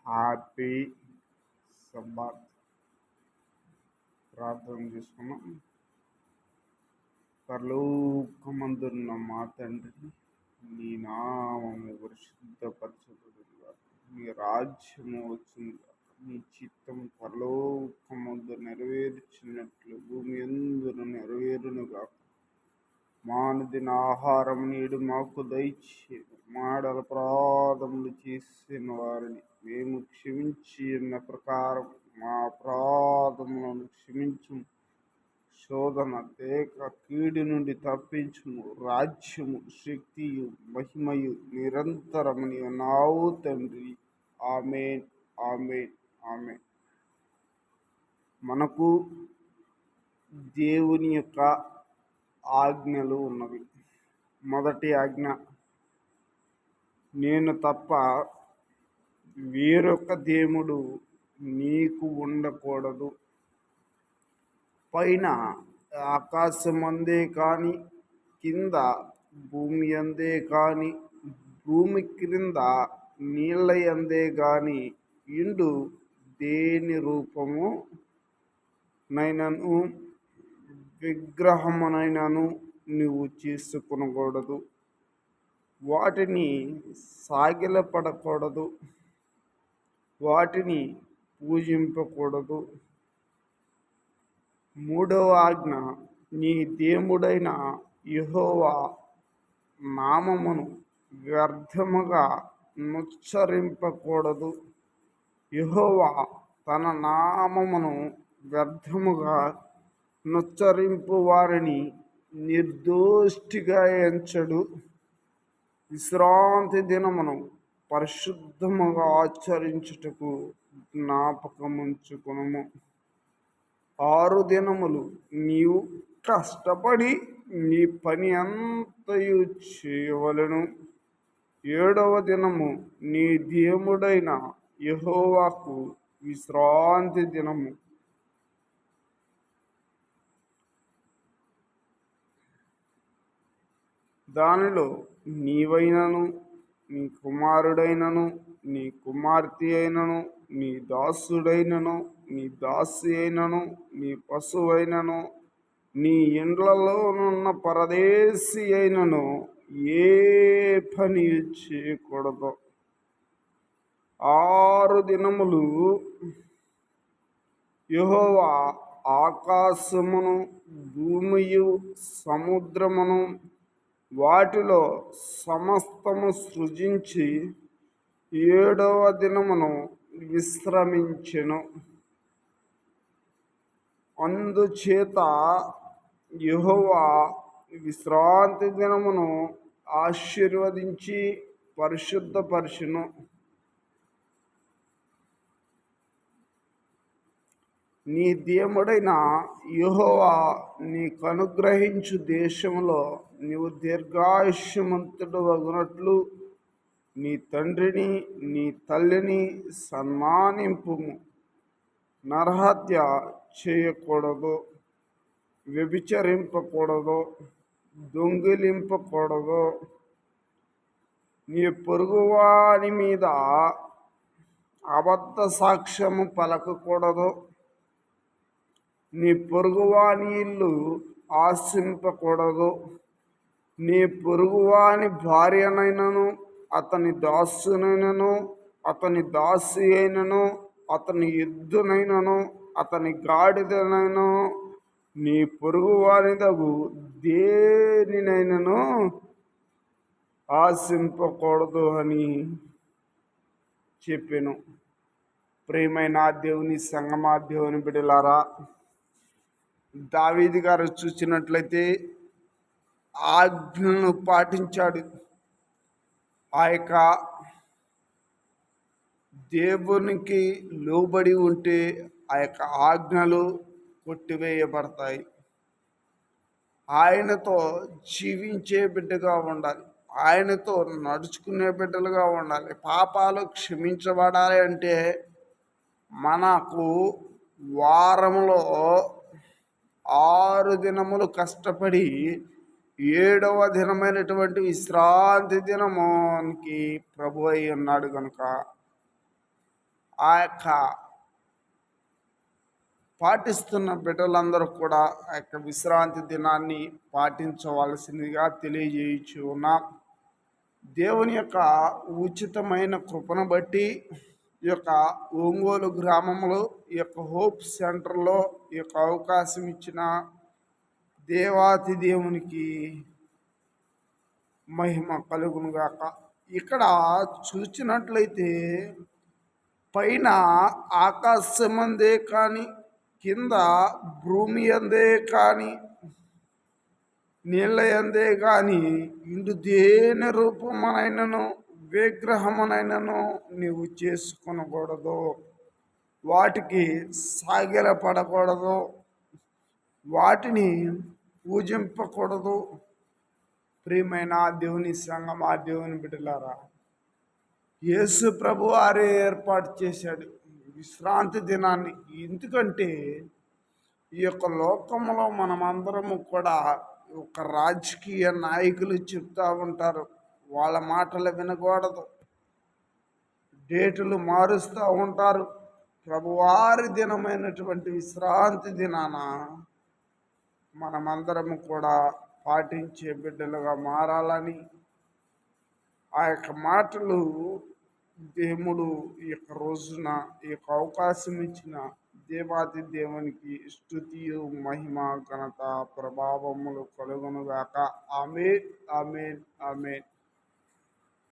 Happy Sabbath. ప్రార్థన చేసుకున్నాం. పరలోకమందున్న మా తండ్రి, నీ నామము పరిశుద్ధపరచబడునుగాక. నీ రాజ్యము వచ్చునుగాక. నీ చిత్తం పరలోకమందు నెరవేర్చినట్లు భూమి యందున నెరవేరునుగాక. మానుదిన ఆహారం నేడు మాకు దయచేయము. మాడల అపరాధములు చేసిన వారిని మేము క్షమించి ఉన్న ప్రకారం మా అపరాధములను క్షమించుము. శోధన తేక కీడు నుండి తప్పించుము. రాజ్యము, శక్తియు, మహిమయు నిరంతరము నీవు నావు తండ్రి. ఆమేన్, ఆమేన్, ఆమేన్. మనకు దేవుని యొక్క ఆజ్ఞలు ఉన్నవి. మొదటి ఆజ్ఞ, నేను తప్ప వేరొక దేవుడు నీకు ఉండకూడదు. పైన ఆకాశం అందే కానీ, కింద భూమి అందే కానీ, భూమి క్రింద నీళ్ళ అందే కానీ ఇండు దేని రూపము నైనను విగ్రహమునైనను నువ్వు చేసుకొనకూడదు. వాటిని సాగిలపడకూడదు. వాటిని పూజింపకూడదు. మూడవ ఆజ్ఞ, నీ దేవుడైన యెహోవా నామమును వ్యర్థముగా నుచ్చరింపకూడదు. యెహోవా తన నామమును వ్యర్థముగా నుచ్చరింపు వారిని నిర్దోష్టిగా ఎంచడు. విశ్రాంతి దినమును పరిశుద్ధముగా ఆచరించుటకు జ్ఞాపకముంచుకొనుము. 6 దినములు నీవు కష్టపడి నీ పని అంతయు చేయవలెను. 7వ దినము నీ దేవుడైన యెహోవాకు విశ్రాంతి దినము. దానిలో నీవైనను, నీ కుమారుడైనను, నీ కుమార్తె అయినను, నీ దాసుడైనను, నీ దాసి అయినను, నీ పశువైనను, నీ ఇండ్లలోనున్న పరదేశి అయినను ఏ పని చేయకూడదు. 6 దినములు యెహోవా ఆకాశమును, భూమియు, సముద్రమును, వాటిలో సమస్తము సృజించి 7వ దినమును విశ్రమించెను. అందుచేత యెహోవా విశ్రాంతి దినమును ఆశీర్వదించి పరిశుద్ధపరచును. నీ దేవుడైన యెహోవా నీకు అనుగ్రహించు దేశంలో నీవు దీర్ఘాయుష్యమంతుడు అగునట్లు నీ తండ్రిని, నీ తల్లిని సన్మానింపుము. నరహత్య చేయకూడదు. వ్యభిచరింపకూడదు. దొంగిలింపకూడదు. నీ పొరుగువాని మీద అబద్ధ సాక్ష్యము పలకకూడదు. నీ పొరుగువాని ఇల్లు ఆశింపకూడదు. నీ పొరుగువాని భార్యనైనను, అతని దాసునైనను, అతని దాసి అయినను, అతని ఎద్దునైనను, అతని గాడిదనైనను, నీ పొరుగువానిదగు దేనినైనను ఆశింపకూడదు అని చెప్పెను. ప్రియమైన దేవుని సంగమా, దేవుని బిడ్డలారా, దావీదు గారు చూసినట్లయితే ఆజ్ఞలను పాటించాడు. ఆ యొక్క దేవునికి లోబడి ఉంటే ఆ యొక్క ఆజ్ఞలు కొట్టివేయబడతాయి. ఆయనతో జీవించే బిడ్డగా ఉండాలి. ఆయనతో నడుచుకునే బిడ్డలుగా ఉండాలి. పాపాలు క్షమించబడాలి అంటే మనకు వారంలో 6 దినములు కష్టపడి 7వ దినమైనటువంటి విశ్రాంతి దినమునికి ప్రభు అయి ఉన్నాడు కనుక ఆ యొక్క పాటిస్తున్న బిడ్డలందరూ కూడా ఆ యొక్క విశ్రాంతి దినాన్ని పాటించవలసిందిగా తెలియజేయచ్చు ఉన్నాం. దేవుని యొక్క ఉచితమైన కృపను బట్టి ఈ యొక్క ఒంగోలు గ్రామంలో ఈ యొక్క హోప్ సెంటర్లో ఈ యొక్క అవకాశం ఇచ్చిన దేవాతి దేవునికి మహిమ కలుగునుగాక. ఇక్కడ చూసినట్లయితే పైన ఆకాశమందే కానీ కింద భూమి అందే కానీ నీళ్ళ అందే కానీ ఇందు దేని రూపమునైనను విగ్రహమునైనను నీవు చేసుకొనకూడదు, వాటికి సాగిలపడకూడదు, వాటిని పూజింపకూడదు. ప్రియమైన దేవుని సంఘం, ఆ దేవుని బిడ్డలారా, యేసు ప్రభు వారే ఏర్పాటు చేశాడు విశ్రాంతి దినాన్ని. ఎందుకంటే ఈ యొక్క లోకంలో మనమందరము కూడా ఒక రాజకీయ నాయకులు చెప్తూ ఉంటారు, వాళ్ళ మాటలు వినకూడదు, డేటులు మారుస్తూ ఉంటారు. ప్రభువారి దినమైనటువంటి విశ్రాంతి దినాన మనమందరము కూడా పాటించే బిడ్డలుగా మారాలని ఆ యొక్క మాటలు దేవుడు ఈ యొక్క రోజున ఈ యొక్క అవకాశం ఇచ్చిన దేవాది దేవునికి స్తుతియు మహిమ ఘనత ప్రభావములు కలుగునుగాక. ఆమేన్, ఆమేన్, ఆమేన్.